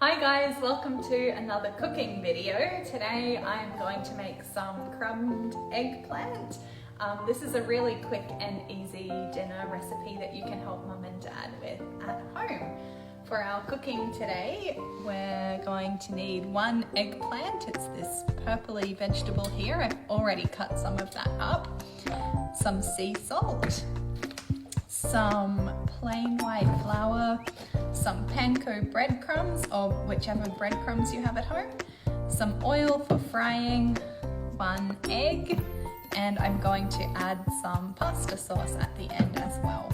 Hi guys, welcome to another cooking video. Today I'm going to make some crumbed eggplant. This is a really quick and easy dinner recipe that you can help mum and dad with at home. For our cooking today, we're going to need one eggplant. It's this purpley vegetable here. I've already cut some of that up. Some sea salt, some plain white flour, some panko breadcrumbs or whichever breadcrumbs you have at home, some oil for frying, one egg, and I'm going to add some pasta sauce at the end as well.